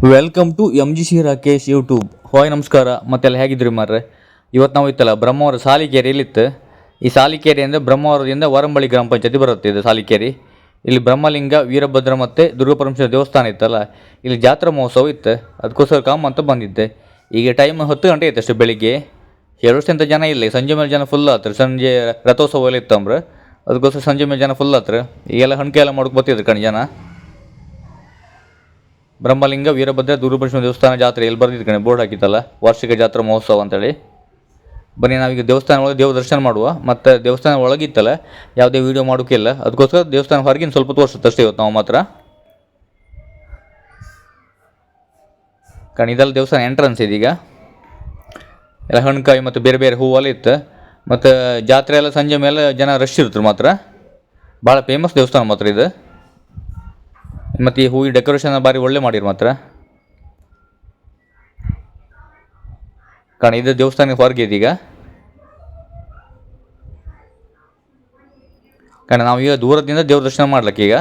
Welcome to M G C Rakesh YouTube. Hi ನಮಸ್ಕಾರ. ಮತ್ತೆಲ್ಲ ಹೇಗಿದ್ರಿ ಮಾರ್ರೆ? ಇವತ್ತು ನಾವು ಇತ್ತಲ್ಲ ಬ್ರಹ್ಮಾವರ ಸಾಲಿಕೇರಿ ಇಲ್ಲಿತ್ತು. ಈ ಸಾಲಿಕೇರಿ ಅಂದರೆ ಬ್ರಹ್ಮಾವರದಿಂದ ವರಂಬಳಿ ಗ್ರಾಮ ಪಂಚಾಯತಿ ಬರುತ್ತೆ. ಇದು ಸಾಲಿಕೇರಿ. ಇಲ್ಲಿ ಬ್ರಹ್ಮಲಿಂಗ, ವೀರಭದ್ರ ಮತ್ತು ದುರ್ಗಾಪರಮೇಶ್ವರ ದೇವಸ್ಥಾನ ಇತ್ತಲ್ಲ, ಇಲ್ಲಿ ಜಾತ್ರಾ ಮಹೋತ್ಸವ ಇತ್ತು. ಅದಕ್ಕೋಸ್ಕರ ಕಾಮ್ ಅಂತ ಬಂದಿದ್ದೆ. ಈಗ ಟೈಮ್ 10 ಗಂಟೆ ಇತ್ತು ಅಷ್ಟೇ ಬೆಳಿಗ್ಗೆ. ಹೇಳೋಷ್ಟಂತ ಜನ ಇಲ್ಲ. ಸಂಜೆ ಮೇಲೆ ಜನ ಫುಲ್ ಆತ್ರಿ. ಸಂಜೆ ರಥೋತ್ಸವ ಎಲ್ಲ ಇತ್ತಂಬ್ರೆ, ಅದಕ್ಕೋಸ್ಕರ ಸಂಜೆ ಮೇಲೆ ಜನ ಫುಲ್ ಆತ್ರಿ. ಈಗೆಲ್ಲ ಹಣ್ಕೆ ಎಲ್ಲ ಮಾಡೋಕೆ ಬರ್ತಿದ್ರು ಕಣ್ ಜನ. ಬ್ರಹ್ಮಲಿಂಗ, ವೀರಭದ್ರ, ದುರ್ಗಾಪರಮೇಶ್ವರ ದೇವಸ್ಥಾನ ಜಾತ್ರೆ ಎಲ್ಲಿ ಬರ್ದಿದ್ದು ಕಣೆ, ಬೋರ್ಡ್ ಹಾಕಿತ್ತಲ್ಲ, ವಾರ್ಷಿಕ ಜಾತ್ರಾ ಮಹೋತ್ಸವ ಅಂತೇಳಿ. ಬನ್ನಿ ನಾವೀಗ ದೇವಸ್ಥಾನ ಒಳಗೆ ದೇವ್ರ ದರ್ಶನ ಮಾಡುವ. ಮತ್ತು ದೇವಸ್ಥಾನ ಒಳಗಿತ್ತಲ್ಲ ಯಾವುದೇ ವೀಡಿಯೋ ಮಾಡೋಕ್ಕಿಲ್ಲ, ಅದಕ್ಕೋಸ್ಕರ ದೇವಸ್ಥಾನ ಹೊರಗಿನ ಸ್ವಲ್ಪ ತೋರಿಸುತ್ತೆ ಅಷ್ಟೇ ಇವತ್ತು ನಾವು ಮಾತ್ರ. ಕಾರಣ ಇದೆಲ್ಲ ದೇವಸ್ಥಾನ ಎಂಟ್ರೆನ್ಸ್ ಇದೀಗ. ಎಲ್ಲ ಹಣ್ಣುಕಾಯಿ ಮತ್ತು ಬೇರೆ ಬೇರೆ ಹೂವೆಲ್ಲ ಇತ್ತು. ಮತ್ತು ಜಾತ್ರೆ ಎಲ್ಲ ಸಂಜೆ ಮೇಲೆ ಜನ ರಶ್ ಇರ್ತಾರೆ ಮಾತ್ರ. ಭಾಳ ಫೇಮಸ್ ದೇವಸ್ಥಾನ ಮಾತ್ರ ಇದು. ಮತ್ತು ಈ ಹೂವಿನ ಡೆಕೋರೇಷನ್ ಭಾರಿ ಒಳ್ಳೆ ಮಾಡಿರು ಮಾತ್ರ. ಕಾರಣ ಇದು ದೇವಸ್ಥಾನ ಹೊರಗೆ ಇದೀಗ. ಕಾರಣ ನಾವು ಈಗ ದೂರದಿಂದ ದೇವ್ರ ದರ್ಶನ ಮಾಡ್ಲಿಕ್ಕೆ ಈಗ